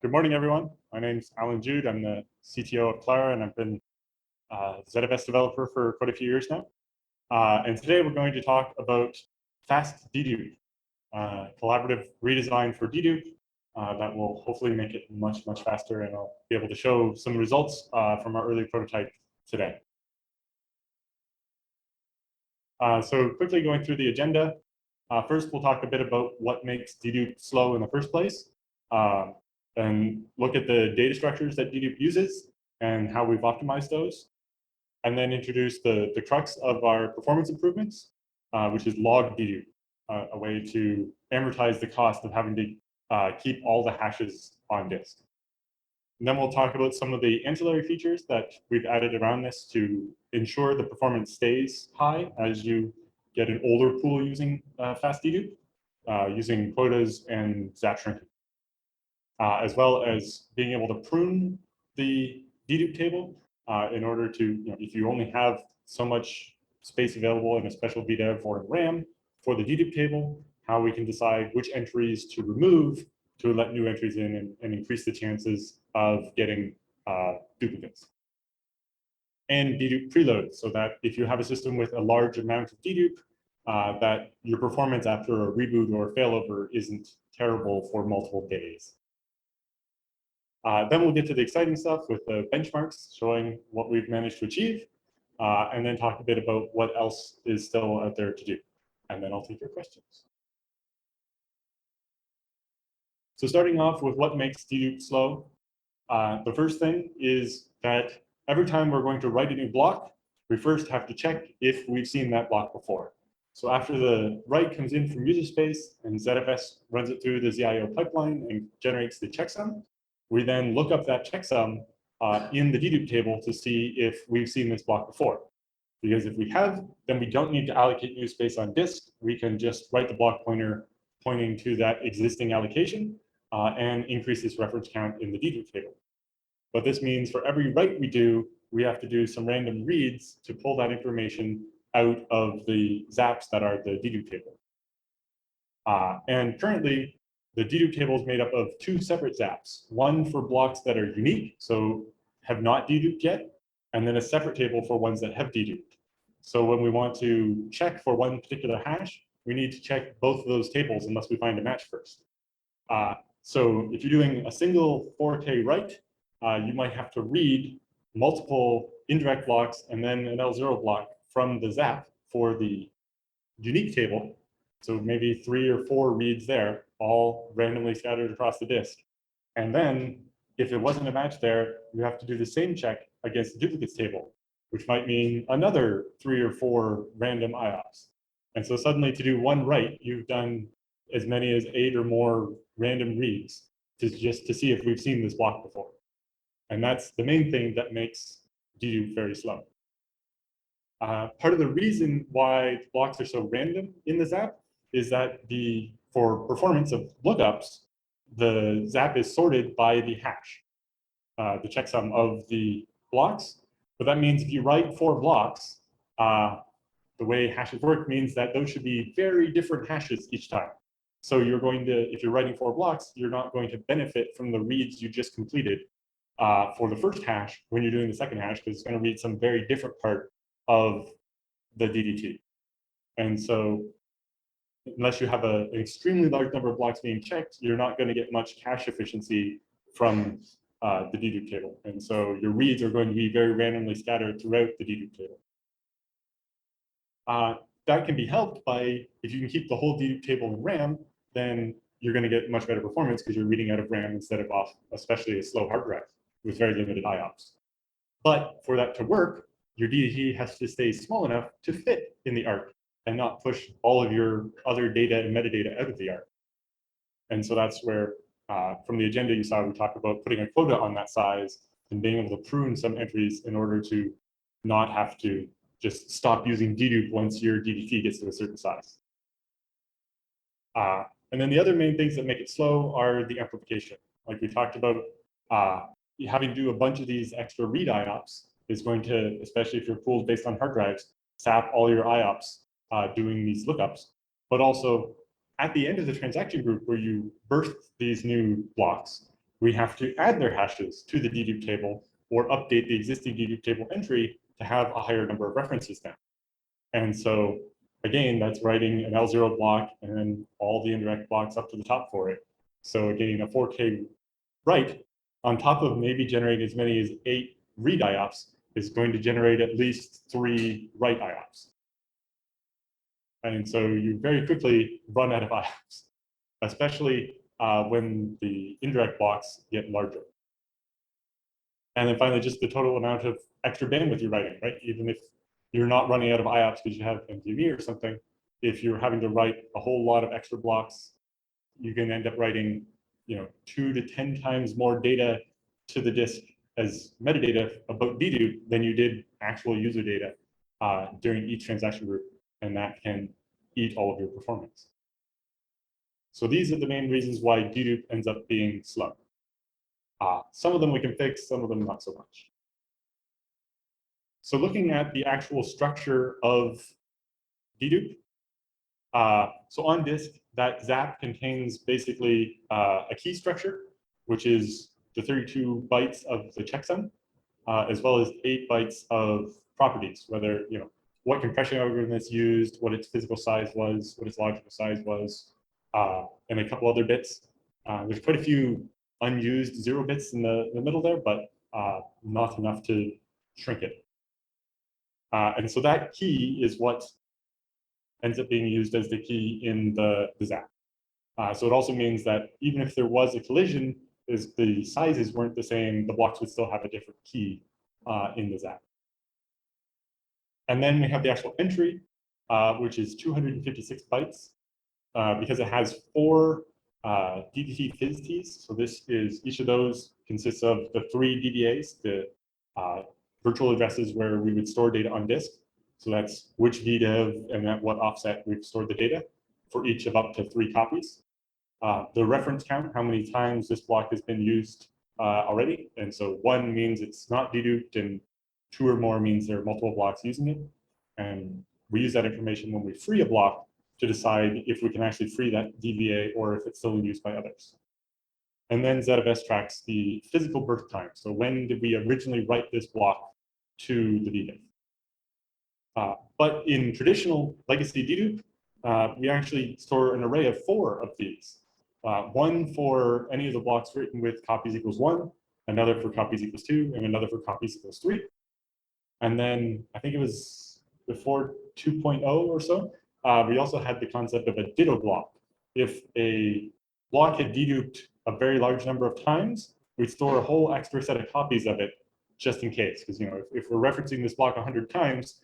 Good morning, everyone. My name's Allan Jude. I'm the CTO of Clara, and I've been a ZFS developer for quite a few years now. And today we're going to talk about fast dedupe, collaborative redesign for dedupe that will hopefully make it much, much faster, and I'll be able to show some results from our early prototype today. So quickly going through the agenda. First, we'll talk a bit about what makes dedupe slow in the first place. And look at the data structures that Dedup uses and how we've optimized those. And then introduce the crux of our performance improvements, which is log Dedup, a way to amortize the cost of having to keep all the hashes on disk. And then we'll talk about some of the ancillary features that we've added around this to ensure the performance stays high as you get an older pool using fast Dedup, using quotas and zap shrinking. As well as being able to prune the dedupe table in order to, if you only have so much space available in a special VDEV or in RAM for the dedupe table, how we can decide which entries to remove to let new entries in and increase the chances of getting duplicates. And dedupe preload, so that if you have a system with a large amount of dedupe, that your performance after a reboot or failover isn't terrible for multiple days. Then we'll get to the exciting stuff with the benchmarks showing what we've managed to achieve, and then talk a bit about what else is still out there to do. And then I'll take your questions. So starting off with what makes dedupe slow, the first thing is that every time we're going to write a new block, we first have to check if we've seen that block before. So after the write comes in from user space and ZFS runs it through the ZIO pipeline and generates the checksum, we then look up that checksum in the dedupe table to see if we've seen this block before. Because if we have, then we don't need to allocate new space on disk. We can just write the block pointer pointing to that existing allocation and increase this reference count in the dedupe table. But this means for every write we do, we have to do some random reads to pull that information out of the zaps that are the dedupe table. And currently, the dedupe table is made up of two separate zaps, one for blocks that are unique, so have not deduped yet, and then a separate table for ones that have deduped. So when we want to check for one particular hash, we need to check both of those tables unless we find a match first. So if you're doing a single 4K write, you might have to read multiple indirect blocks and then an L0 block from the zap for the unique table. So maybe 3 or 4 reads there, all randomly scattered across the disk. And then if it wasn't a match there, you have to do the same check against the duplicates table, which might mean another 3 or 4 random IOPS. And so suddenly to do one write, you've done as many as 8 or more random reads to see if we've seen this block before. And that's the main thing that makes dedupe very slow. Part of the reason why blocks are so random in the zap is that for performance of lookups, the zap is sorted by the hash, the checksum of the blocks. But that means if you write 4 blocks, the way hashes work means that those should be very different hashes each time. So you're going to, if you're writing 4 blocks, you're not going to benefit from the reads you just completed for the first hash when you're doing the second hash, because it's going to read some very different part of the DDT. And so unless you have an extremely large number of blocks being checked, you're not going to get much cache efficiency from the dedupe table. And so your reads are going to be very randomly scattered throughout the dedupe table. That can be helped by, if you can keep the whole dedupe table in RAM, then you're going to get much better performance because you're reading out of RAM instead of off, especially a slow hard drive with very limited IOPS. But for that to work, your DDT has to stay small enough to fit in the ARC and not push all of your other data and metadata out of the ARC. And so that's where, from the agenda you saw, we talked about putting a quota on that size and being able to prune some entries in order to not have to just stop using dedupe once your DDT gets to a certain size. And then the other main things that make it slow are the amplification. Like we talked about, having to do a bunch of these extra read IOPS is going to, especially if your pool is based on hard drives, sap all your IOPS doing these lookups. But also at the end of the transaction group where you burst these new blocks, we have to add their hashes to the dedupe table or update the existing dedupe table entry to have a higher number of references now. And so again, that's writing an L0 block and then all the indirect blocks up to the top for it. So getting a 4K write on top of maybe generating as many as 8 read IOPS is going to generate at least 3 write IOPS. And so you very quickly run out of IOPS, especially when the indirect blocks get larger. And then finally, just the total amount of extra bandwidth you're writing, right? Even if you're not running out of IOPS because you have MTV or something, if you're having to write a whole lot of extra blocks, you can end up writing, 2 to 10 times more data to the disk as metadata about dedupe than you did actual user data during each transaction group, and that can eat all of your performance. So these are the main reasons why dedupe ends up being slow. Some of them we can fix, some of them not so much. So looking at the actual structure of dedupe, so on disk, that zap contains basically a key structure, which is the 32 bytes of the checksum, as well as 8 bytes of properties, whether, what compression algorithm is used, what its physical size was, what its logical size was, and a couple other bits. There's quite a few unused 0 bits in the middle there, but not enough to shrink it. And so that key is what ends up being used as the key in the zap. So it also means that even if there was a collision, the sizes weren't the same, the blocks would still have a different key in the zap. And then we have the actual entry, which is 256 bytes, because it has 4 DDT phys-Ts. So this is, each of those consists of the 3 DBAs, the virtual addresses where we would store data on disk. So that's which VDEV and at what offset we've stored the data for each of up to 3 copies. The reference count, how many times this block has been used already. And so 1 means it's not deduped, and 2 or more means there are multiple blocks using it. And we use that information when we free a block to decide if we can actually free that DBA or if it's still used by others. And then ZFS tracks the physical birth time. So when did we originally write this block to the VDEV? But in traditional legacy dedupe, we actually store an array of 4 of these. 1 for any of the blocks written with copies equals 1, another for copies equals 2, and another for copies equals 3. And then I think it was before 2.0 or so, we also had the concept of a ditto block. If a block had deduped a very large number of times, we'd store a whole extra set of copies of it just in case. Because if we're referencing this block 100 times,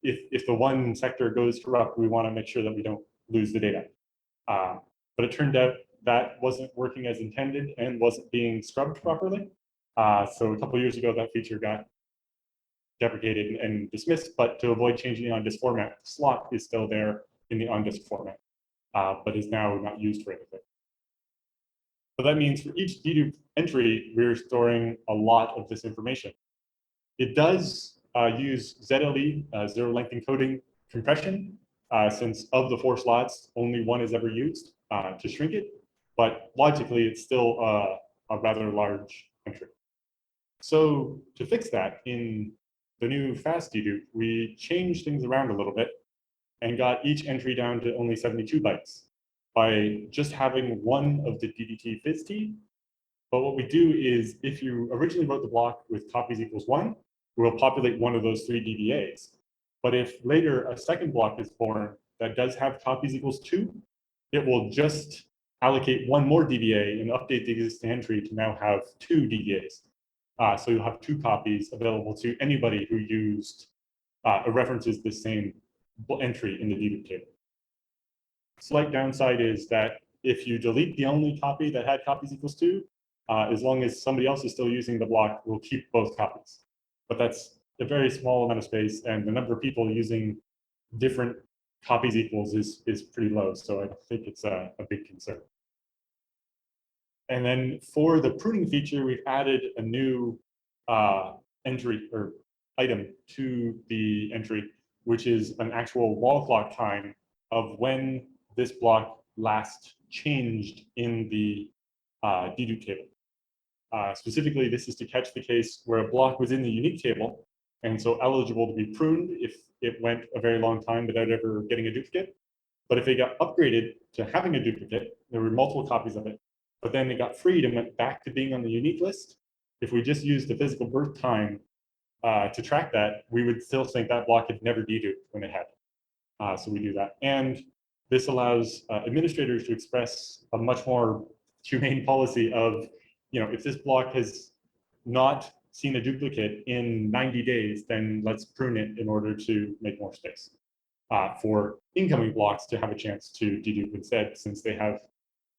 if the one sector goes corrupt, we want to make sure that we don't lose the data. But it turned out that wasn't working as intended and wasn't being scrubbed properly. So a couple of years ago, that feature got deprecated and dismissed, but to avoid changing the on-disk format, the slot is still there in the on-disk format, but is now not used for anything. So that means for each dedupe entry, we're storing a lot of this information. It does use ZLE, zero length encoding compression, since of the 4 slots, only 1 is ever used to shrink it, but logically, it's still a rather large entry. So to fix that, in the new fast dedupe, we changed things around a little bit and got each entry down to only 72 bytes by just having 1 of the DDT phys-T. But what we do is, if you originally wrote the block with copies equals 1, we'll populate 1 of those 3 DBAs. But if later a second block is born that does have copies equals 2, it will just allocate 1 more DBA and update the existing entry to now have 2 DBAs. So you'll have 2 copies available to anybody who used or references the same entry in the dedupe table. Slight downside is that if you delete the only copy that had copies equals 2, as long as somebody else is still using the block, we'll keep both copies. But that's a very small amount of space, and the number of people using different copies equals is pretty low. So I think it's a big concern. And then for the pruning feature, we've added a new entry or item to the entry, which is an actual wall clock time of when this block last changed in the dedupe table. Specifically, this is to catch the case where a block was in the unique table, and so eligible to be pruned if it went a very long time without ever getting a duplicate. But if it got upgraded to having a duplicate, there were multiple copies of it, but then it got freed and went back to being on the unique list. If we just used the physical birth time to track that, we would still think that block had never deduped when it had. So we do that. And this allows administrators to express a much more humane policy of, if this block has not seen a duplicate in 90 days, then let's prune it in order to make more space for incoming blocks to have a chance to dedupe instead, since they have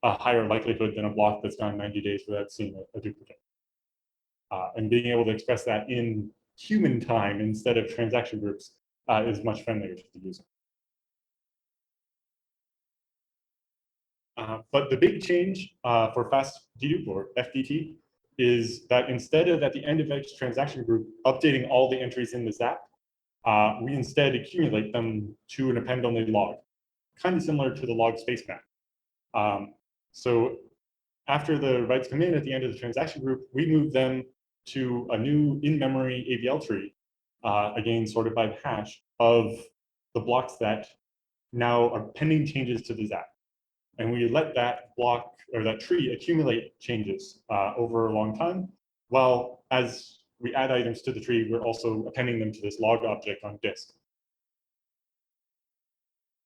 a higher likelihood than a block that's gone 90 days without seeing a duplicate. And being able to express that in human time instead of transaction groups is much friendlier to the user. But the big change for fast dedupe, or FDT, is that instead of at the end of each transaction group updating all the entries in the ZAP, we instead accumulate them to an append-only log, kind of similar to the log space map. So after the writes come in at the end of the transaction group, we move them to a new in-memory AVL tree, again sorted by the hash of the blocks that now are pending changes to the ZAP. And we let that block or that tree accumulate changes over a long time. While as we add items to the tree, we're also appending them to this log object on disk.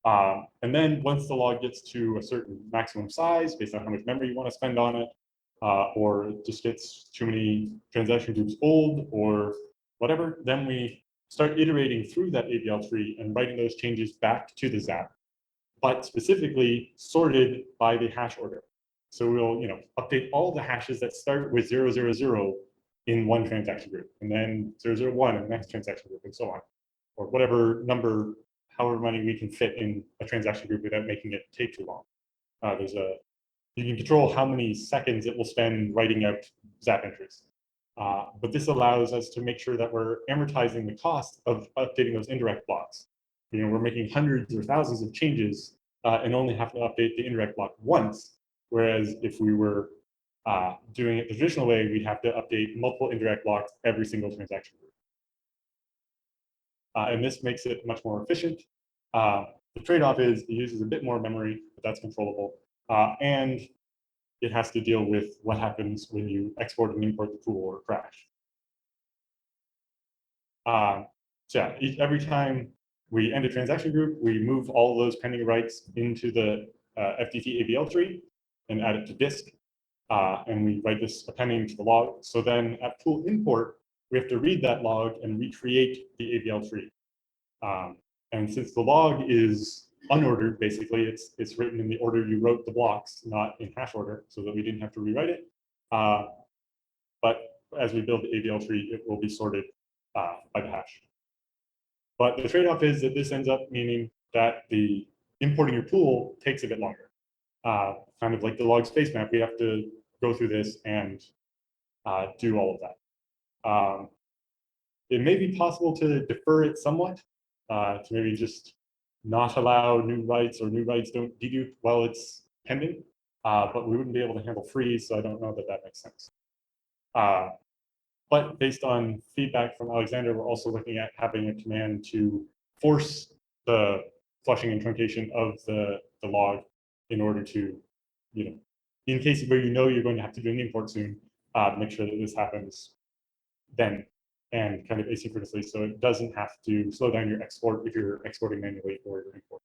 And then once the log gets to a certain maximum size, based on how much memory you want to spend on it, or it just gets too many transaction groups old or whatever, then we start iterating through that AVL tree and writing those changes back to the ZAP, but specifically sorted by the hash order. So we'll update all the hashes that start with 000 in one transaction group, and then 001 in the next transaction group, and so on, or whatever number, however many we can fit in a transaction group without making it take too long. You can control how many seconds it will spend writing out ZAP entries. But this allows us to make sure that we're amortizing the cost of updating those indirect blocks. We're making hundreds or thousands of changes and only have to update the indirect block once, whereas if we were doing it the traditional way, we'd have to update multiple indirect blocks every single transaction group. And this makes it much more efficient. The trade-off is it uses a bit more memory, but that's controllable. And it has to deal with what happens when you export and import the pool or crash. So yeah, every time we end a transaction group, we move all those pending writes into the FDT AVL tree and add it to disk. And we write this appending to the log. So then at pool import, we have to read that log and recreate the AVL tree. And since the log is unordered, basically, it's written in the order you wrote the blocks, not in hash order, so that we didn't have to rewrite it. But as we build the AVL tree, it will be sorted by the hash. But the trade-off is that this ends up meaning that the importing your pool takes a bit longer. Kind of like the log space map, we have to go through this and do all of that. It may be possible to defer it somewhat, to maybe just not allow new writes, or new writes don't dedupe while it's pending, but we wouldn't be able to handle freeze, so I don't know that that makes sense. But based on feedback from Alexander, we're also looking at having a command to force the flushing and truncation of the log in order to, in cases where you're going to have to do an import soon, make sure that this happens then and kind of asynchronously, so it doesn't have to slow down your export if you're exporting manually or your import.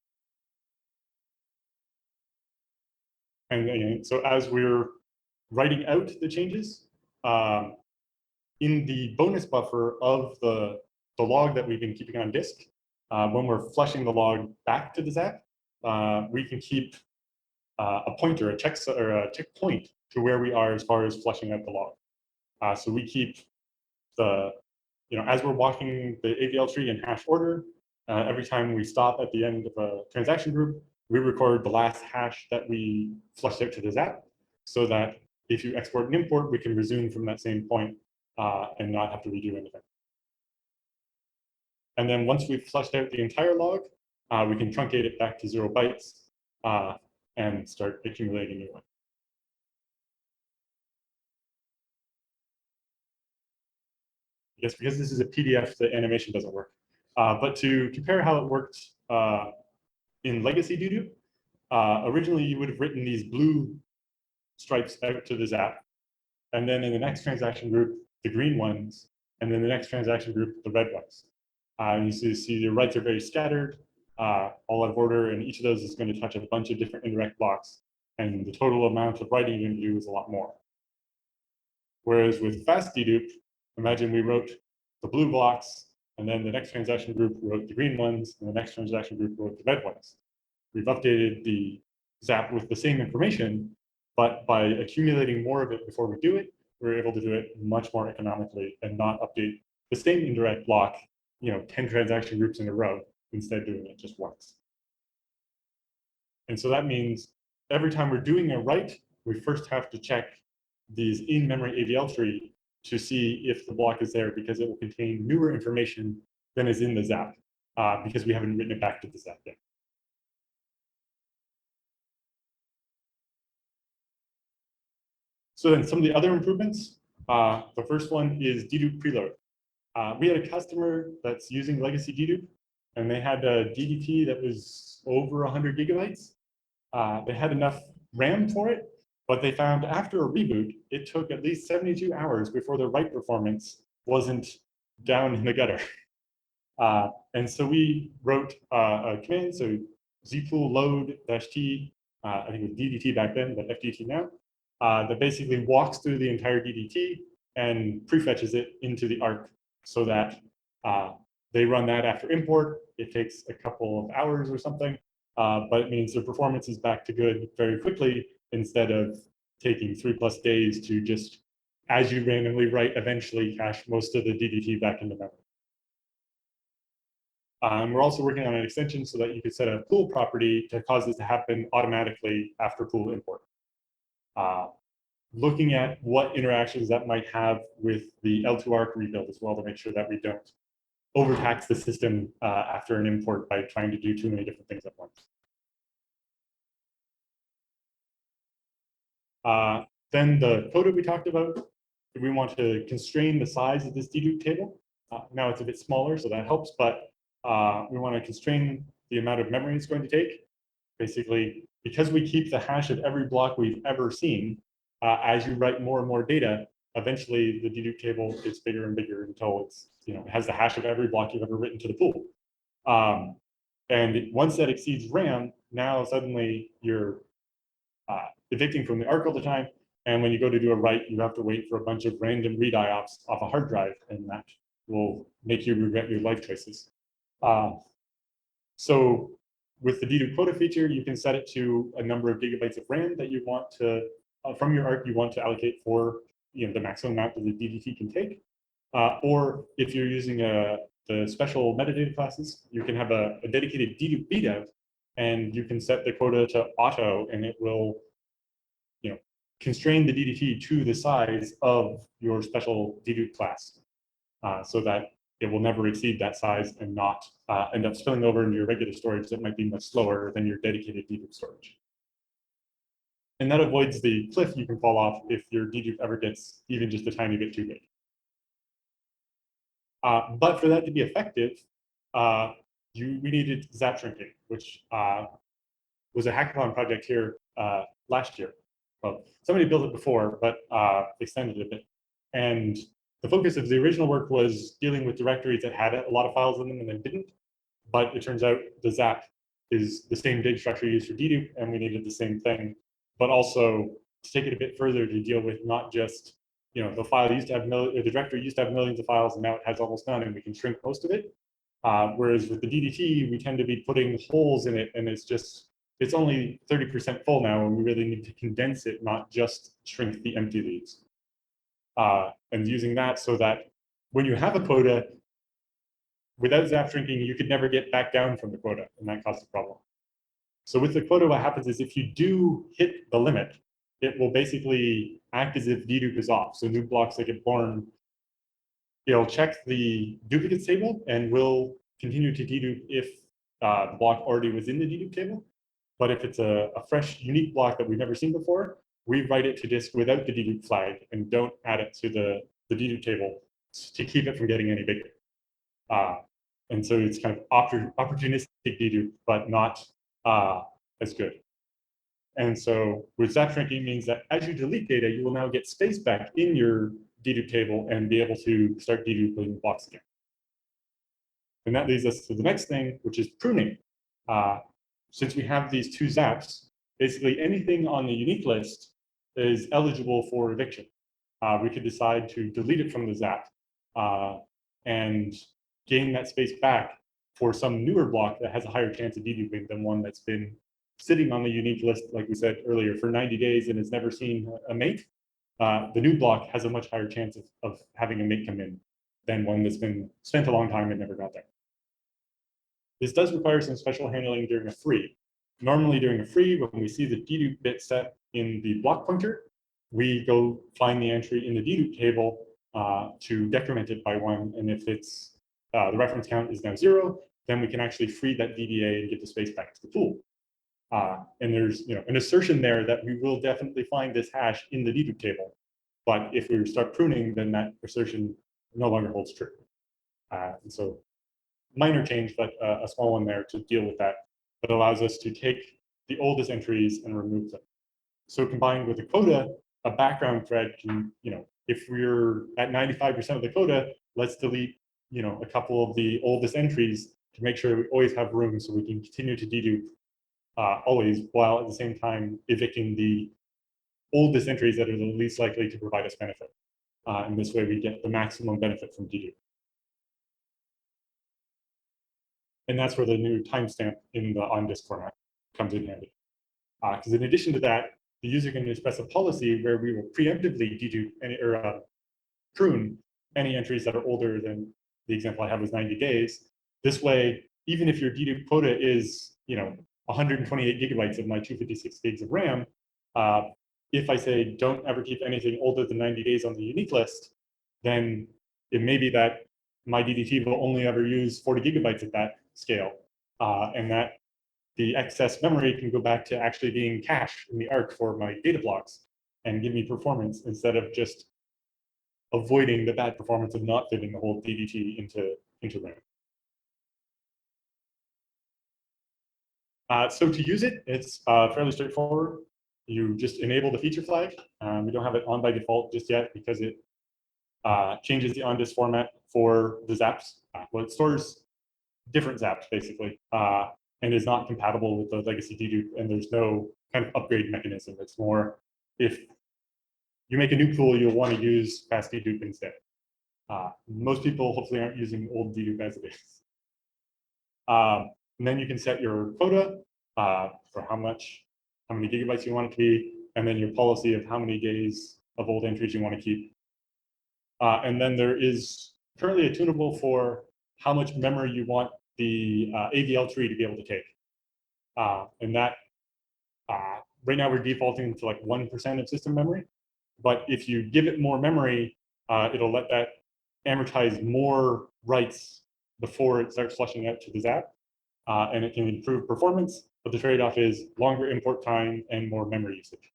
And so as we're writing out the changes, in the bonus buffer of the log that we've been keeping on disk, when we're flushing the log back to the ZAP, we can keep a pointer, a checkpoint to where we are as far as flushing out the log. So we keep the, as we're walking the AVL tree in hash order, every time we stop at the end of a transaction group, we record the last hash that we flushed out to the ZAP, so that if you export and import, we can resume from that same point and not have to redo anything. And then once we've flushed out the entire log, we can truncate it back to 0 bytes and start accumulating new ones. yes, because this is a PDF, the animation doesn't work. But to compare how it worked in legacy Dedup, originally you would have written these blue stripes out to the zap, and then in the next transaction group, the green ones, and then the next transaction group, the red ones. You see the writes are very scattered, all out of order, and each of those is going to touch a bunch of different indirect blocks, and the total amount of writing you're going to do is a lot more. Whereas with fast dedup, imagine we wrote the blue blocks, and then the next transaction group wrote the green ones, and the next transaction group wrote the red ones. We've updated the zap with the same information, but by accumulating more of it before we do it, we're able to do it much more economically and not update the same indirect block, 10 transaction groups in a row, instead doing it just once. And so that means every time we're doing a write, we first have to check these in-memory AVL tree to see if the block is there, because it will contain newer information than is in the zap, because we haven't written it back to the zap yet. So then some of the other improvements, the first one is dedup preload. We had a customer that's using legacy dedup, and they had a DDT that was over 100 gigabytes. They had enough RAM for it, but they found after a reboot, it took at least 72 hours before the write performance wasn't down in the gutter. And so we wrote a command, so zpool load -t, I think it was DDT back then, but FDT now, that basically walks through the entire DDT and prefetches it into the ARC so that they run that after import. It takes a couple of hours or something, but it means their performance is back to good very quickly, instead of taking 3+ days to just, as you randomly write, eventually cache most of the DDT back into memory. We're also working on an extension so that you could set a pool property to cause this to happen automatically after pool import. Looking at what interactions that might have with the L2ARC rebuild as well, to make sure that we don't overtax the system after an import by trying to do too many different things at once. Then the quota we talked about, we want to constrain the size of this dedup table. Now it's a bit smaller, so that helps, but we want to constrain the amount of memory it's going to take. Basically, because we keep the hash of every block we've ever seen, as you write more and more data, eventually the dedup table gets bigger and bigger until it's, it has the hash of every block you've ever written to the pool. And once that exceeds RAM, now suddenly you're evicting from the ARC all the time. And when you go to do a write, you have to wait for a bunch of random read IOPS off a hard drive, and that will make you regret your life choices. So with the dedup quota feature, you can set it to a number of gigabytes of RAM that you want to, from your ARC, you want to allocate for the maximum amount that the DDT can take. Or if you're using the special metadata classes, you can have a dedicated dedup bdev, and you can set the quota to auto, and it will constrain the DDT to the size of your special dedup class, so that it will never exceed that size and not end up spilling over into your regular storage that might be much slower than your dedicated dedup storage. And that avoids the cliff you can fall off if your dedup ever gets even just a tiny bit too big. But for that to be effective, we needed zap shrinking, which was a hackathon project here last year. Well, somebody built it before, but extended it a bit. And the focus of the original work was dealing with directories that had a lot of files in them and then didn't. But it turns out the zap is the same dig structure used for dedup, and we needed the same thing, but also to take it a bit further to deal with not just, the file used to have the directory used to have millions of files, and now it has almost none, and we can shrink most of it. Whereas with the DDT, we tend to be putting holes in it, and it's only 30% full now, and we really need to condense it, not just shrink the empty leaves. And using that so that when you have a quota, without zap shrinking, you could never get back down from the quota, and that caused a problem. So with the quota, what happens is if you do hit the limit, it will basically act as if dedup is off. So new blocks that get born, it'll check the duplicates table and will continue to dedup if the block already was in the dedup table. But if it's a fresh, unique block that we've never seen before, we write it to disk without the dedup flag and don't add it to the dedup table to keep it from getting any bigger. And so it's kind of opportunistic dedupe, but not as good. And so with zap shrinking means that as you delete data, you will now get space back in your dedupe table and be able to start deduping blocks again. And that leads us to the next thing, which is pruning. Since we have these two zaps, basically anything on the unique list is eligible for eviction. We could decide to delete it from the zap and gain that space back for some newer block that has a higher chance of deduping than one that's been sitting on the unique list, like we said earlier, for 90 days and has never seen a mate. The new block has a much higher chance of having a mate come in than one that's been spent a long time and never got there. This does require some special handling during a free. Normally during a free, when we see the dedupe bit set in the block pointer, we go find the entry in the dedupe table to decrement it by 1. And if it's the reference count is now 0, then we can actually free that DDA and get the space back to the pool. And there's an assertion there that we will definitely find this hash in the dedupe table. But if we start pruning, then that assertion no longer holds true. And so minor change, but a small one there to deal with that, but allows us to take the oldest entries and remove them. So combined with the coda, a background thread can, if we're at 95% of the coda, let's delete, a couple of the oldest entries to make sure that we always have room so we can continue to dedupe always, while at the same time evicting the oldest entries that are the least likely to provide us benefit. And this way we get the maximum benefit from dedupe. And that's where the new timestamp in the on-disk format comes in handy. Because in addition to that, the user can express a policy where we will preemptively dedupe or prune any entries that are older than the example I have was 90 days. This way, even if your dedupe quota is 128 gigabytes of my 256 gigs of RAM, if I say don't ever keep anything older than 90 days on the unique list, then it may be that my DDT will only ever use 40 gigabytes at that scale, and that the excess memory can go back to actually being cache in the ARC for my data blocks and give me performance instead of just avoiding the bad performance of not fitting the whole DDT into RAM. So to use it, it's fairly straightforward. You just enable the feature flag. We don't have it on by default just yet because it changes the on-disk format for the zaps. Well, it stores different zaps basically, and is not compatible with the legacy dedupe, and there's no kind of upgrade mechanism. It's more if you make a new pool, you'll want to use fast dedupe instead. Most people hopefully aren't using old dedupe as it is. And then you can set your quota for how many gigabytes you want it to be, and then your policy of how many days of old entries you want to keep. And then there is currently a tunable for how much memory you want the AVL tree to be able to take. And that, right now we're defaulting to like 1% of system memory. But if you give it more memory, it'll let that amortize more writes before it starts flushing out to the zap. And it can improve performance, but the trade-off is longer import time and more memory usage.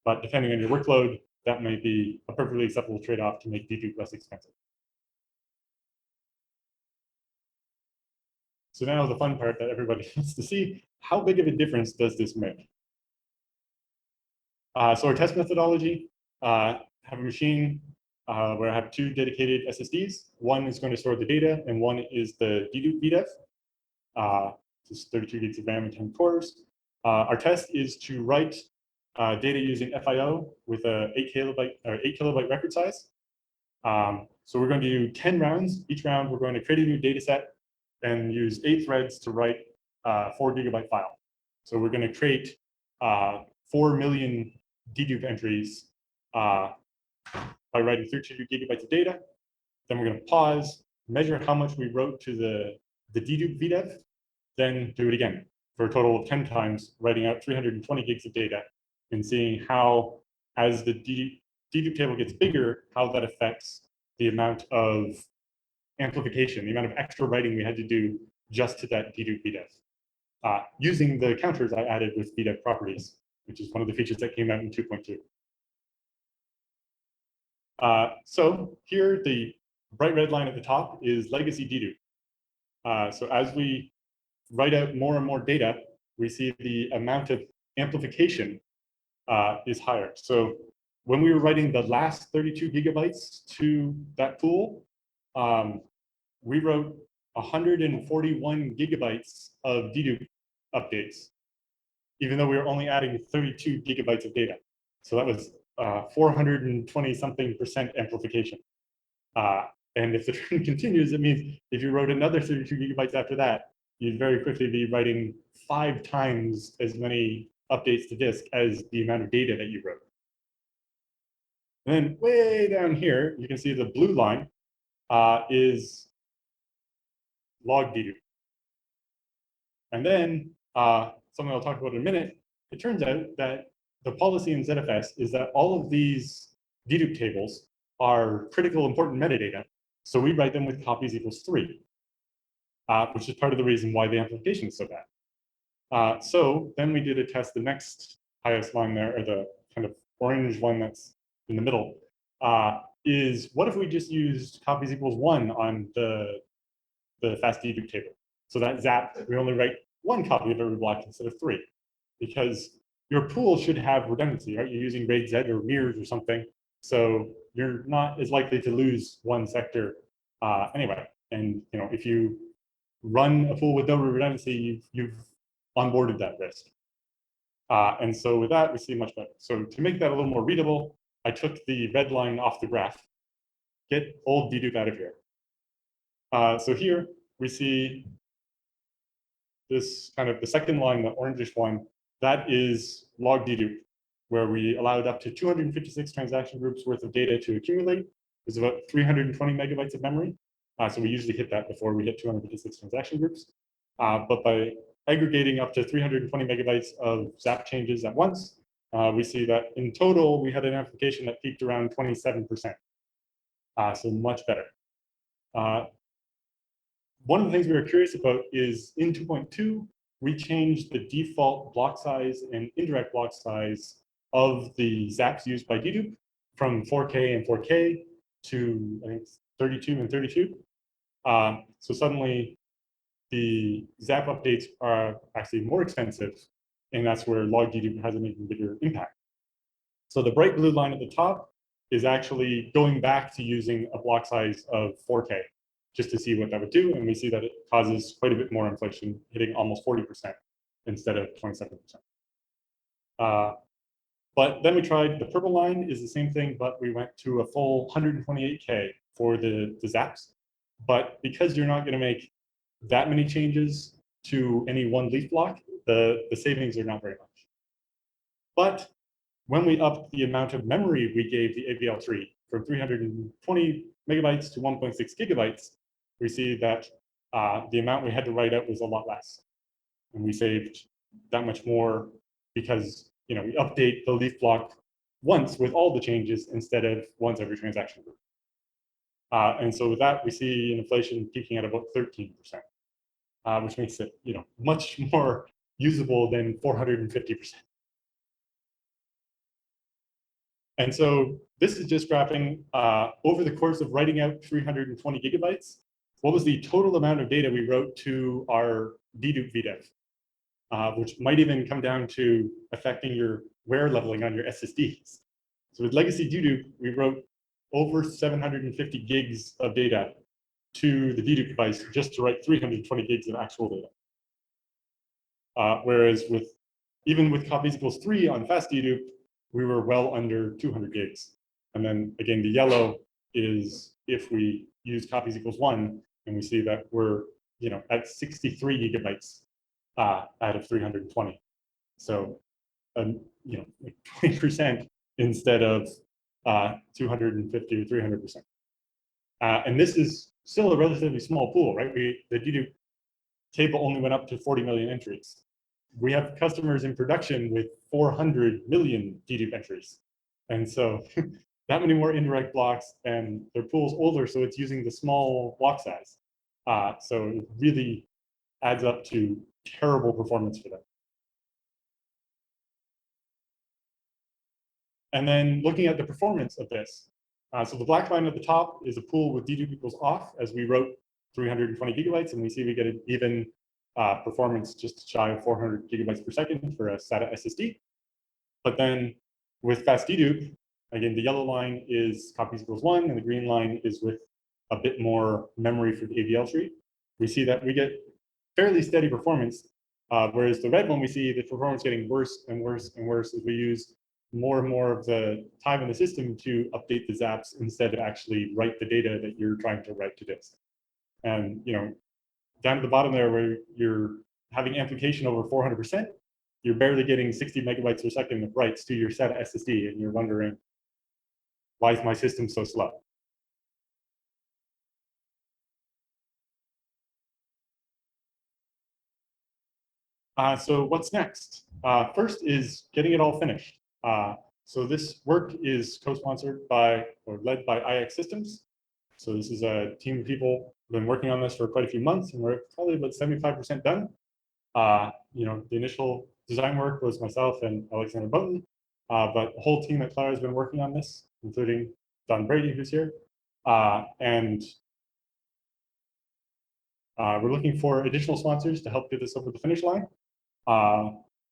But depending on your workload, that might be a perfectly acceptable trade-off to make dedupe less expensive. So now the fun part that everybody wants to see, how big of a difference does this make? So our test methodology, have a machine where I have 2 dedicated SSDs. One is going to store the data, and one is the dedupe VDEV. Just 32 gigs of RAM and 10 cores. Our test is to write data using FIO with a 8 kilobyte record size. So we're going to do 10 rounds. Each round, we're going to create a new data set and use 8 threads to write a 4 gigabyte file. So we're going to create 4 million dedupe entries by writing 32 gigabytes of data. Then we're going to pause, measure how much we wrote to the dedupe VDEV, then do it again for a total of 10 times, writing out 320 gigs of data and seeing how, as the dedupe table gets bigger, how that affects the amount of amplification, the amount of extra writing we had to do just to that dedupe VDEV, using the counters I added with VDEV properties, which is one of the features that came out in 2.2. So here, the bright red line at the top is legacy dedupe. So as we write out more and more data, we see the amount of amplification is higher. So when we were writing the last 32 gigabytes to that pool, we wrote 141 gigabytes of dedupe updates, even though we were only adding 32 gigabytes of data. So that was 420 something % amplification. And if the trend continues, it means if you wrote another 32 gigabytes after that, you'd very quickly be writing 5 times as many updates to disk as the amount of data that you wrote. And then way down here, you can see the blue line is log dedupe. And then something I'll talk about in a minute, it turns out that the policy in ZFS is that all of these dedupe tables are critical important metadata. So we write them with copies equals 3, which is part of the reason why the amplification is so bad. So then we did a test, the next highest line there, or the kind of orange one that's in the middle, is what if we just used copies equals 1 on the fast dedupe table? So that zap, we only write 1 copy of every block instead of 3, because your pool should have redundancy, right? You're using RAID Z or mirrors or something, so you're not as likely to lose one sector anyway. And if you run a pool with no redundancy, you've onboarded that risk. And so with that, we see much better. So to make that a little more readable, I took the red line off the graph. Get old dedupe out of here. So here we see this kind of the second line, the orangish one, that is log dedupe, where we allowed up to 256 transaction groups worth of data to accumulate. It's about 320 megabytes of memory. So we usually hit that before we hit 256 transaction groups. But by aggregating up to 320 megabytes of zap changes at once, we see that in total, we had an amplification that peaked around 27%. So much better. One of the things we were curious about is in 2.2, we changed the default block size and indirect block size of the zaps used by dedupe from 4K and 4K to, I think, 32 and 32. So suddenly, the zap updates are actually more expensive, and that's where log dedupe has an even bigger impact. So the bright blue line at the top is actually going back to using a block size of 4K just to see what that would do, and we see that it causes quite a bit more inflation, hitting almost 40% instead of 27%. But then we tried the purple line is the same thing, but we went to a full 128K for the zaps. But because you're not going to make that many changes to any one leaf block, the savings are not very much. But when we upped the amount of memory we gave the AVL tree from 320 megabytes to 1.6 gigabytes, we see that the amount we had to write out was a lot less. And we saved that much more because we update the leaf block once with all the changes instead of once every transaction group. And so with that, we see inflation peaking at about 13%, which makes it much more usable than 450%. And so this is just graphing over the course of writing out 320 gigabytes, what was the total amount of data we wrote to our dedupe VDEV, which might even come down to affecting your wear leveling on your SSDs. So with legacy dedupe, we wrote over 750 gigs of data to the dedupe device just to write 320 gigs of actual data. Whereas even with copies equals 3 on fast dedupe, we were well under 200 gigs. And then again, the yellow is if we use copies equals 1, and we see that we're at 63 gigabytes out of 320. So 20% instead of 250 or 300%. And this is still a relatively small pool, right? The dedupe table only went up to 40 million entries. We have customers in production with 400 million dedupe entries. And so that many more indirect blocks, and their pool's older, so it's using the small block size. So it really adds up to terrible performance for them. And then looking at the performance of this, So the black line at the top is a pool with dedupe equals off, as we wrote 320 gigabytes, and we see we get an even performance just shy of 400 gigabytes per second for a SATA SSD. But then with fast dedupe, again, the yellow line is copies equals 1, and the green line is with a bit more memory for the AVL tree. We see that we get fairly steady performance, whereas the red one, we see the performance getting worse and worse and worse as we use more and more of the time in the system to update the zaps instead of actually write the data that you're trying to write to disk. And down at the bottom there, where you're having amplification over 400%, you're barely getting 60 megabytes per second of writes to your SATA SSD, and you're wondering, why is my system so slow? So what's next? First is getting it all finished. So this work is co-sponsored by or led by IX Systems. So this is a team of people who've been working on this for quite a few months, and we're probably about 75% done. The initial design work was myself and Alexander Boughton, but the whole team at Clara has been working on this, including Don Brady, who's here. And we're looking for additional sponsors to help get this over the finish line.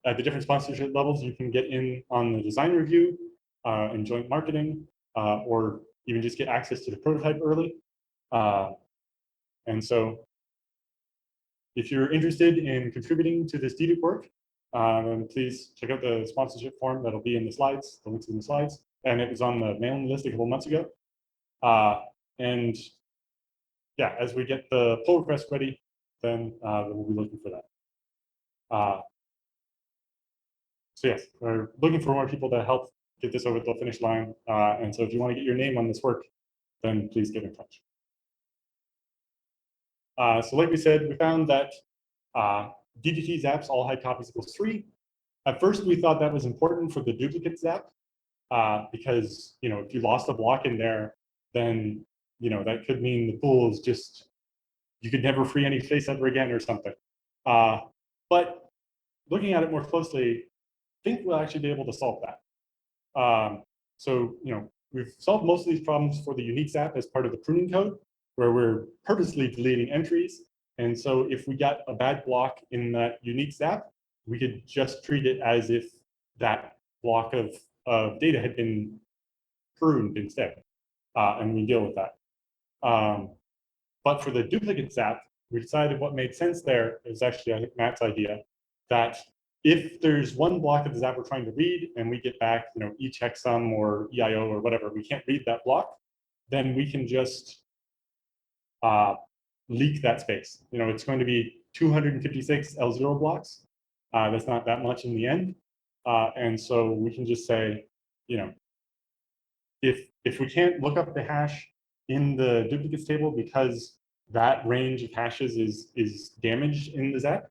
At the different sponsorship levels, you can get in on the design review and joint marketing, or even just get access to the prototype early. And so if you're interested in contributing to this dedupe work, please check out the sponsorship form that'll be in the slides, the links in the slides. And it was on the mailing list a couple months ago. And yeah, as we get the pull request ready, then we'll be looking for that. So yes, we're looking for more people to help get this over the finish line. And so if you want to get your name on this work, then please get in touch. So like we said, we found that DDT zaps all had copies equals 3. At first, we thought that was important for the duplicate zap, because if you lost a block in there, then that could mean the pool is just, you could never free any space ever again or something. But looking at it more closely, I think we'll actually be able to solve that. So we've solved most of these problems for the unique zap as part of the pruning code, where we're purposely deleting entries. And so if we got a bad block in that unique zap, we could just treat it as if that block of data had been pruned instead, and we deal with that. But for the duplicate zap, we decided what made sense there is actually, I think, Matt's idea, that if there's one block of the zap we're trying to read and we get back, e checksum or EIO or whatever, we can't read that block, then we can just leak that space. It's going to be 256 L0 blocks. That's not that much in the end. And so we can just say, if we can't look up the hash in the duplicates table because that range of hashes is damaged in the zap,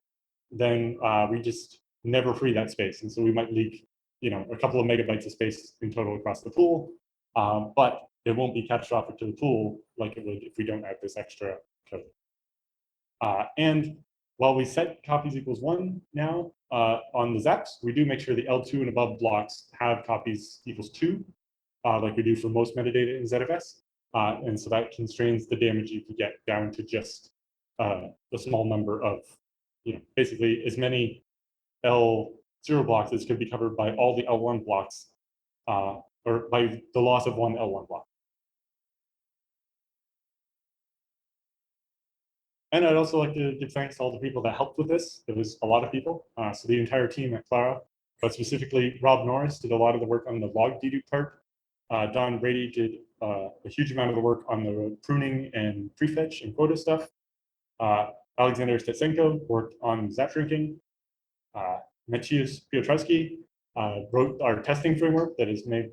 then we just never free that space. And so we might leak, a couple of megabytes of space in total across the pool, but it won't be catastrophic to the pool like it would if we don't add this extra code. And while we set copies equals 1 now on the zaps, we do make sure the L2 and above blocks have copies equals 2, like we do for most metadata in ZFS. And so that constrains the damage you can get down to just a small number of, basically as many L0 blocks as could be covered by all the L1 blocks, or by the loss of one L1 block. And I'd also like to give thanks to all the people that helped with this. There was a lot of people. So the entire team at Clara, but specifically Rob Norris did a lot of the work on the log dedupe part. Don Brady did a huge amount of the work on the pruning and prefetch and quota stuff. Alexander Stetsenko worked on zap shrinking. Maciej Piotrowski wrote our testing framework that has made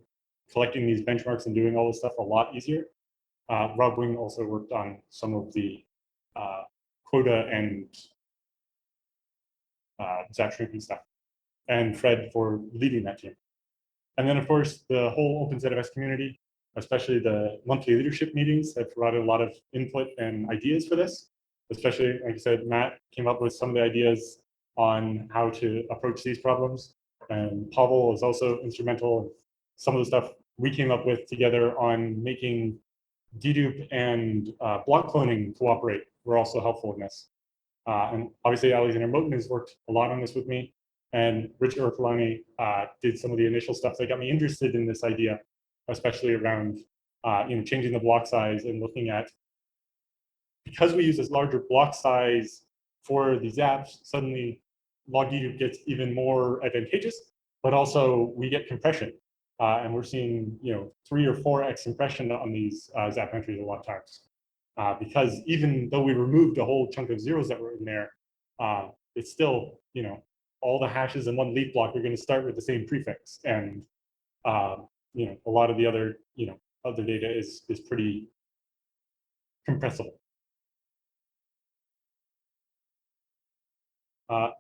collecting these benchmarks and doing all this stuff a lot easier. Rob Wing also worked on some of the quota and zap shrinking stuff, and Fred for leading that team. And then, of course, the whole OpenZFS community, especially the monthly leadership meetings, have provided a lot of input and ideas for this. Especially, like I said, Matt came up with some of the ideas on how to approach these problems. And Pavel is also instrumental in some of the stuff we came up with together on making dedupe and block cloning cooperate were also helpful in this. And obviously, Alexander Moten has worked a lot on this with me, and Rich Urkulani did some of the initial stuff that got me interested in this idea, especially around changing the block size and looking at, because we use this larger block size for these apps, suddenly log dedupe gets even more advantageous, but also we get compression. And we're seeing 3 or 4x compression on these zap entries a lot of times. Because even though we removed a whole chunk of zeros that were in there, it's still, all the hashes in one leaf block are going to start with the same prefix. And, a lot of the other, other data is pretty compressible.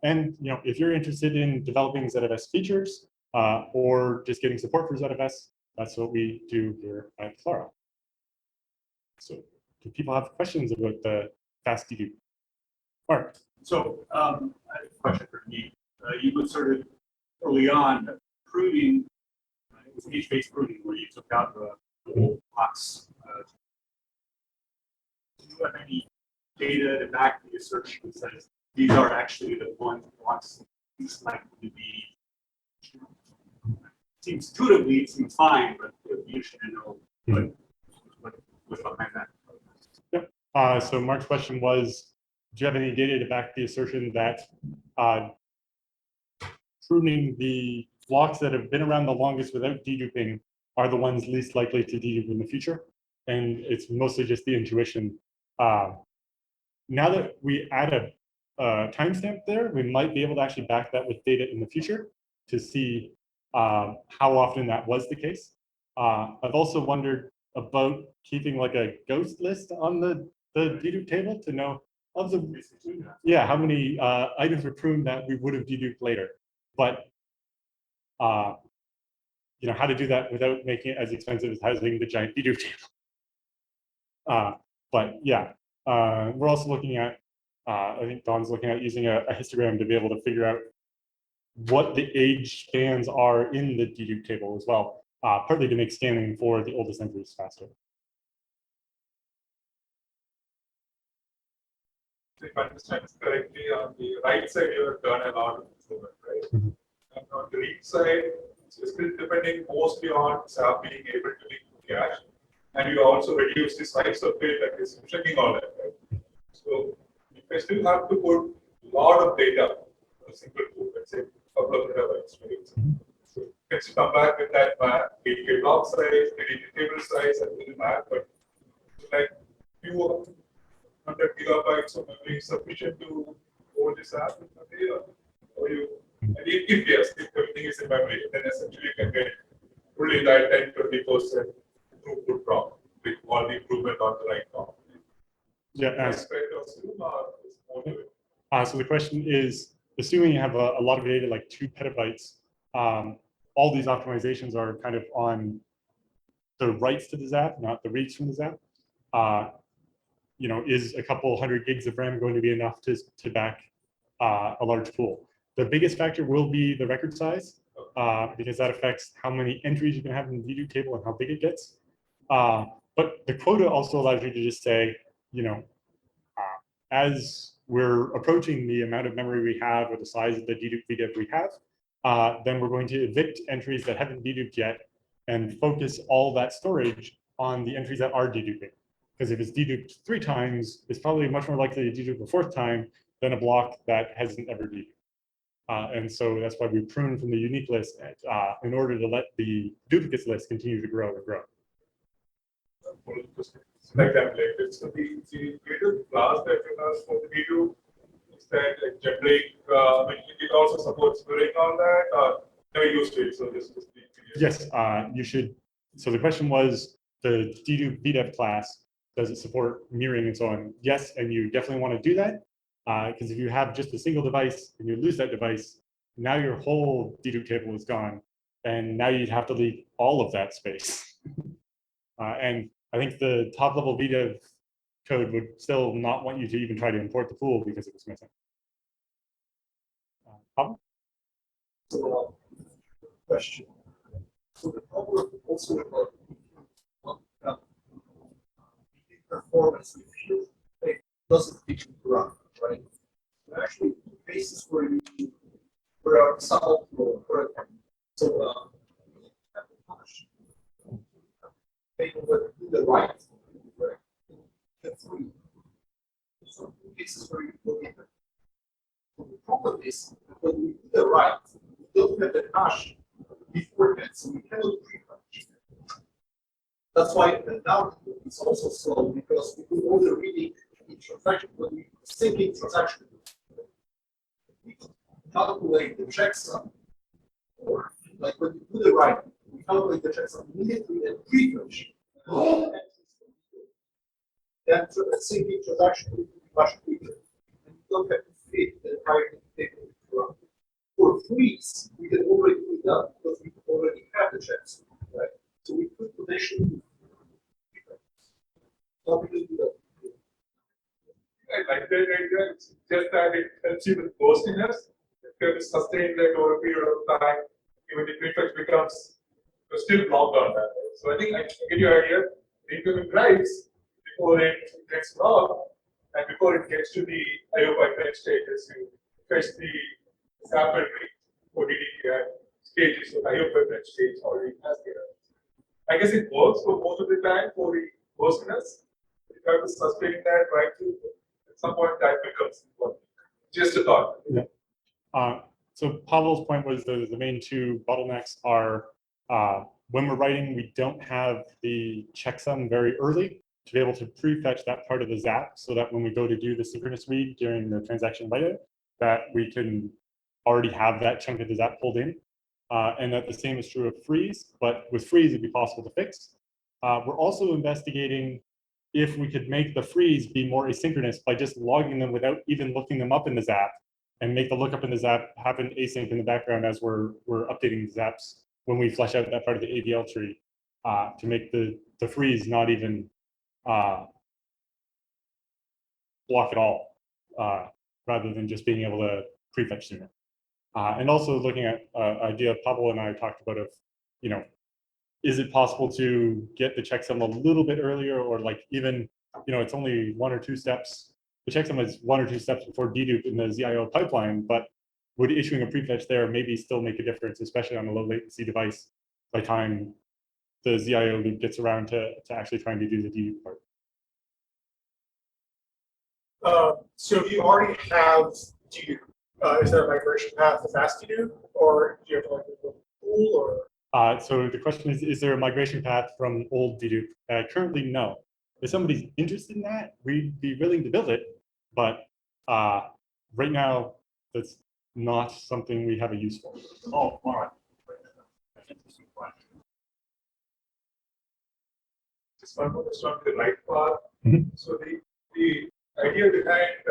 And if you're interested in developing ZFS features or just getting support for ZFS, that's what we do here at Clara. So do people have questions about the fast dedupe? Mark. So I have a question for me. You would sort of early on pruning, it was H-based pruning where you took out the whole blocks. Do you have any data to back the assertion that says these are actually the blocks least likely to be? Seems intuitively, it seems fine, but it would be interesting to know what's behind that. Yep. So Mark's question was, do you have any data to back the assertion that pruning the blocks that have been around the longest without deduping are the ones least likely to dedupe in the future? And it's mostly just the intuition. Now that we add a timestamp there, we might be able to actually back that with data in the future to see how often that was the case. I've also wondered about keeping like a ghost list on the dedupe table to know of the, how many items were pruned that we would have deduped later. But how to do that without making it as expensive as having the giant dedupe table. But yeah, we're also looking at, I think Don's looking at using a histogram to be able to figure out what the age spans are in the dedupe table as well, partly to make scanning for the oldest entries faster. If I understand correctly, on the right side, you have done a lot of improvement, right? Mm-hmm. And on the read side, it's still depending mostly on SAP being able to link to cache. And you also reduce the size of it, like it's checking all that, right? So if I still have to put a lot of data on a single code, let's say a couple of terabytes, right? So let's come back with that map, the block size, the table size, and the map, but like few 100 gigabytes of memory sufficient to hold this app in memory, or you, and if yes, if everything is in memory, then essentially you can get only that 10-20% throughput drop with all the improvement on the right top. Yeah. So the question is, assuming you have a lot of data, like 2 petabytes, all these optimizations are kind of on the writes to the zap, not the reads from the zap. Is a couple hundred gigs of RAM going to be enough to back a large pool? The biggest factor will be the record size, because that affects how many entries you can have in the dedupe table and how big it gets. But the quota also allows you to just say, as we're approaching the amount of memory we have or the size of the dedupe VDEV we have, then we're going to evict entries that haven't deduped yet and focus all that storage on the entries that are deduping. Because if it's deduped 3 times, it's probably much more likely to dedupe a 4th time than a block that hasn't ever deduped. And so that's why we prune from the unique list in order to let the duplicates list continue to grow and grow. Like that, like it's the creative class that you have for the dedupe. Is that like generic? It also supports mirroring on that, or never used it. So this is the yes, you should. So the question was the dedupe VDEV class. Does it support mirroring and so on? Yes, and you definitely want to do that, because if you have just a single device and you lose that device, now your whole dedupe table is gone, and now you'd have to leave all of that space. And I think the top level VDEV code would still not want you to even try to import the pool because it was missing. So, question. So the problem also about performance, if you it doesn't teach you to run, right? There are actually cases where you where some flow, so you have to punish. People would do the right, right? The free. So cases where you look at it. The problem is when we do the right, we don't have the hash beforehand, so we cannot pre-punish. That's why now it's also slow because we do all the reading in transaction, when we syncing transaction, we calculate the checksum, or like when you do the right, we calculate the checksum immediately and pre-fetch. That syncing transaction will be much quicker, and you don't have to fit the entire table around. For freeze, we can already do that because we already have the checks, right? So we could potentially not really do that. I like that idea. It's just that it helps you with ghostiness. If you have to sustain that over a period of time, even the prefix becomes you're still blocked on that. Right? So I think I get your idea. The incoming drives before it gets logged and before it gets to the IO pipeline stages, you fetch the sample tree for DDTI stages. So IO pipeline stage already has the error. I guess it works for most of the time for the ghostiness. If you have to sustain that right through, at some point that becomes important. Just a thought. Yeah. So Pavel's point was the main two bottlenecks are when we're writing, we don't have the checksum very early to be able to prefetch that part of the zap so that when we go to do the synchronous read during the transaction write-out, that we can already have that chunk of the zap pulled in. And that the same is true of freeze, but with freeze, it'd be possible to fix. We're also investigating if we could make the freeze be more asynchronous by just logging them without even looking them up in the zap, and make the lookup in the zap happen async in the background as we're updating the zaps when we flesh out that part of the AVL tree, to make the freeze not even block at all, rather than just being able to prefetch sooner. And also looking at idea Pavel and I talked about of, is it possible to get the checksum a little bit earlier, or like even, it's only 1 or 2 steps. The checksum is 1 or 2 steps before dedupe in the ZIO pipeline, but would issuing a prefetch there maybe still make a difference, especially on a low latency device by time the ZIO loop gets around to actually trying to do the dedupe part. So you already have dedupe. Is there a migration path to fast dedupe, or do you have to like a pool, or? So the question is there a migration path from old dedupe? Currently, no. If somebody's interested in that, we'd be willing to build it, but right now, that's not something we have a use for. Oh, all right. That's an interesting question. Just one more question on the right path. Mhm. So the idea behind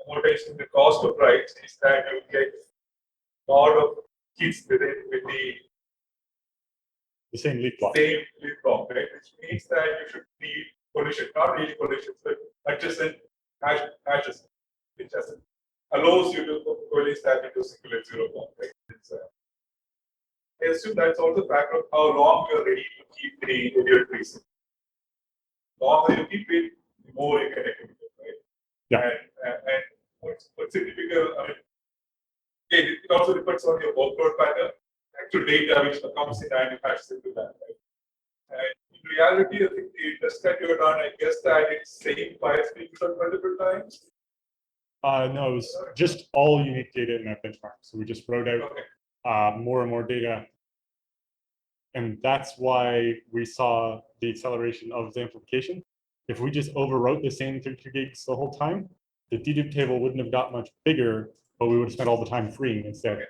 amortizing the cost of writes is that you get a lot of hits with The same leaf block. same leaf block, right? Which means that you should need collision, not really collisions, but adjacent hashes, which allows you to coalesce that into a single zero block, right? I assume that's also a factor of how long you're ready to keep the immediate trees. The longer you keep it, the more you can accumulate, right? Yeah. And what's typical, I mean, it also depends on your workload pattern, actual data which comes in and patches into that, right? And in reality, I think the test that you've done, I guess that it's same file being done multiple times. No, it was just all unique data in that benchmark. So we just wrote out more and more data. And that's why we saw the acceleration of the amplification. If we just overwrote the same 32 gigs the whole time, the dedupe table wouldn't have got much bigger, but we would have spent all the time freeing instead.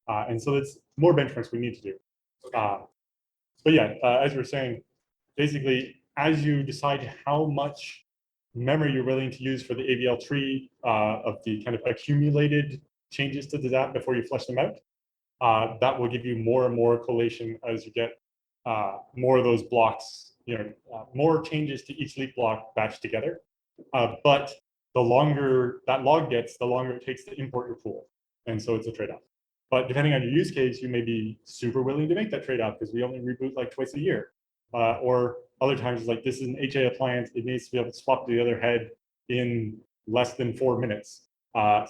And so that's more benchmarks we need to do. But yeah, as we were saying, basically, as you decide how much memory you're willing to use for the AVL tree of the kind of accumulated changes to the ZAP before you flesh them out, that will give you more and more collation as you get more of those blocks, more changes to each leaf block batched together. But the longer that log gets, the longer it takes to import your pool. And so it's a trade-off. But depending on your use case, you may be super willing to make that trade-off because we only reboot like twice a year. Or other times, like this is an HA appliance, it needs to be able to swap to the other head in less than 4 minutes.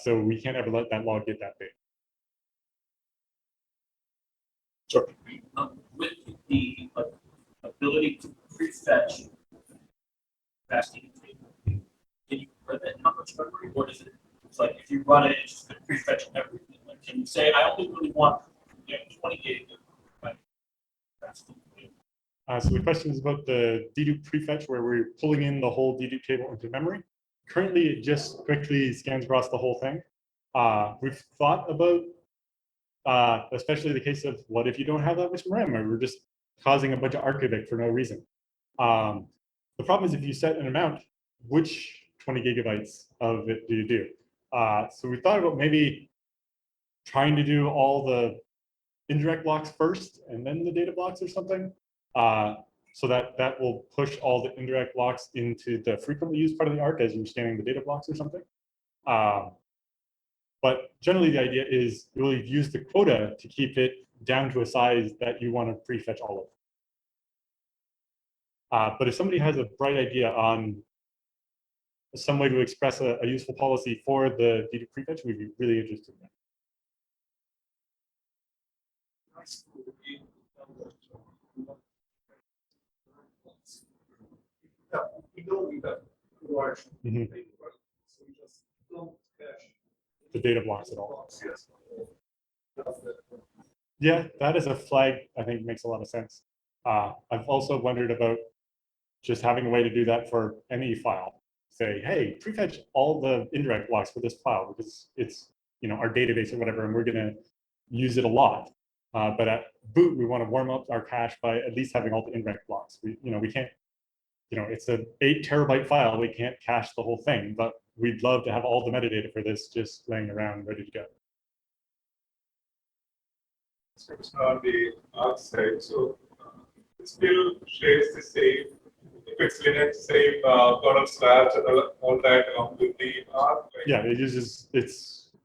So we can't ever let that log get that big. Sure. With the ability to prefetch fasting table, can you limit how much memory, or is it? It's like if you run it, it's just going to prefetch everything. Like, can you say I only really want 20 gig of fasting table? So the question is about the dedupe prefetch, where we're pulling in the whole dedupe table into memory. Currently, it just quickly scans across the whole thing. We've thought about, especially the case of what if you don't have that much RAM, or we're just causing a bunch of archivic for no reason. The problem is if you set an amount, which 20 gigabytes of it do you do? So we thought about maybe trying to do all the indirect blocks first and then the data blocks or something. So that will push all the indirect blocks into the frequently used part of the arc as you're scanning the data blocks or something. But generally the idea is you will use the quota to keep it down to a size that you want to prefetch all of. But if somebody has a bright idea on some way to express a useful policy for the dedupe prefetch, we'd be really interested in that. We know we got large. Mhm. So we just don't cache. The data blocks at all. Yes. Yeah, that is a flag I think makes a lot of sense. I've also wondered about just having a way to do that for any file. Say, hey, prefetch all the indirect blocks for this file because it's our database or whatever, and we're going to use it a lot. But at boot, we want to warm up our cache by at least having all the indirect blocks. We can't, it's an 8 terabyte file. We can't cache the whole thing, but we'd love to have all the metadata for this just laying around ready to go. So it's on the arc side, so it still shares the same, if it's Linux, same kind of slabs and all that with the arc. Right? Yeah,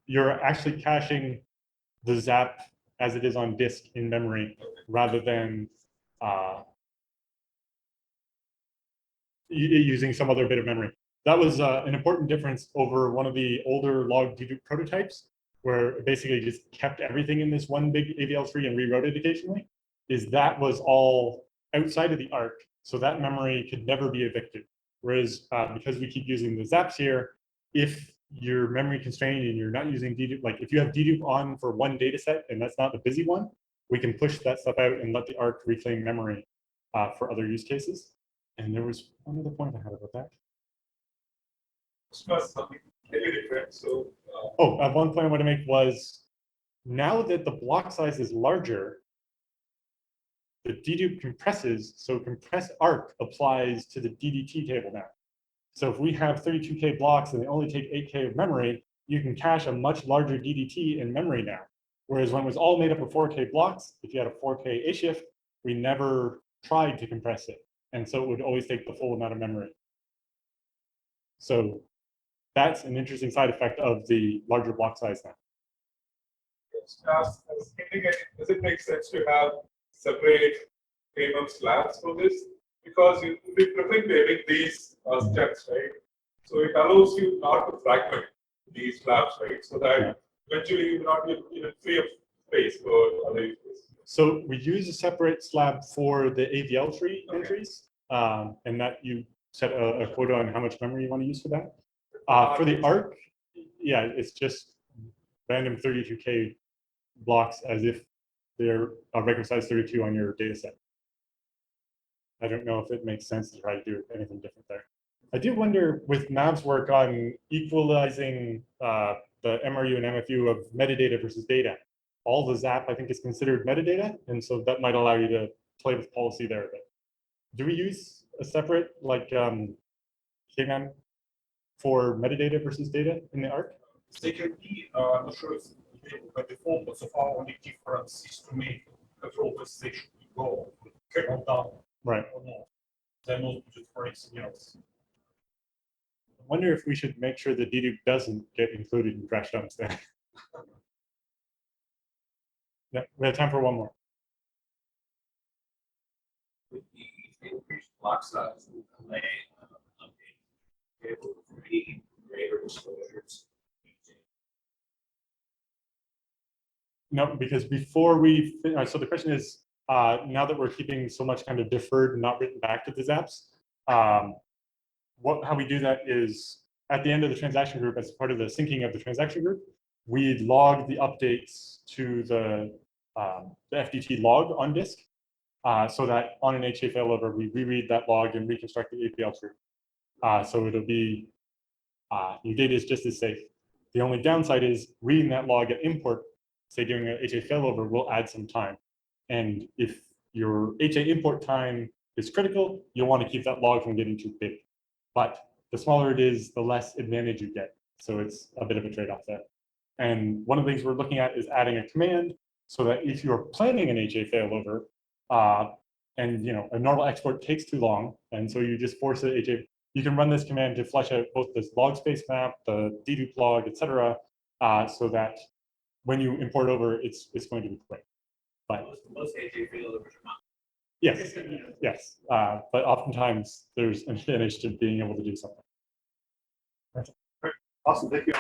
you're actually caching the zap as it is on disk in memory rather than using some other bit of memory. That was an important difference over one of the older log dedupe prototypes, where it basically just kept everything in this one big AVL tree and rewrote it occasionally. That was all outside of the arc, so that memory could never be evicted. Whereas because we keep using the zaps here, if you're memory constrained and you're not using dedupe, like if you have dedupe on for one data set and that's not the busy one, we can push that stuff out and let the arc reclaim memory for other use cases. And there was one other point I had about that. It's not something really different. So One point I want to make was, now that the block size is larger, the dedupe compresses, so compress arc applies to the DDT table now. So if we have 32K blocks and they only take 8K of memory, you can cache a much larger DDT in memory now. Whereas when it was all made up of 4K blocks, if you had a 4K A shift, we never tried to compress it. And so it would always take the full amount of memory. So that's an interesting side effect of the larger block size now. Does it make sense to have separate payment slabs for this? Because you will be preferring to evict these steps, right? So it allows you not to fragment these slabs, right? So that eventually you will not be even free of space for other uses. So we use a separate slab for the AVL tree entries, and that you set a quota on how much memory you want to use for that. For the arc, yeah, it's just random 32K blocks as if they're a record size 32 on your data set. I don't know if it makes sense to try to do anything different there. I do wonder with Mav's work on equalizing the MRU and MFU of metadata versus data. All the zap, I think, is considered metadata, and so that might allow you to play with policy there a bit. Do we use a separate, like, KMAM for metadata versus data in the ARC? They can be, I'm not sure if by default, but so far only difference is to make control presentation go trickle down. Right. Or not. Then not just for anything else. I wonder if we should make sure the dedupe doesn't get included in crash dumps then. Yeah, we have time for one more. With the increased block size and delay update, able to create greater exposures. No, because before we, so the question is, now that we're keeping so much kind of deferred and not written back to the zaps, how we do that is at the end of the transaction group, as part of the syncing of the transaction group, we log the updates to the FDT log on disk, so that on an HA failover, we reread that log and reconstruct the APL tree. So it'll be, your data is just as safe. The only downside is reading that log at import, say during an HA failover, will add some time. And if your HA import time is critical, you'll want to keep that log from getting too big. But the smaller it is, the less advantage you get. So it's a bit of a trade-off there. And one of the things we're looking at is adding a command so that if you're planning an HA failover, and a normal export takes too long, and so you just force the HA, you can run this command to flesh out both this log space map, the dedup log, etc., so that when you import over, it's going to be quick. But Most HA failovers are not. yes, yes, but oftentimes there's an advantage to being able to do something. Awesome, thank you.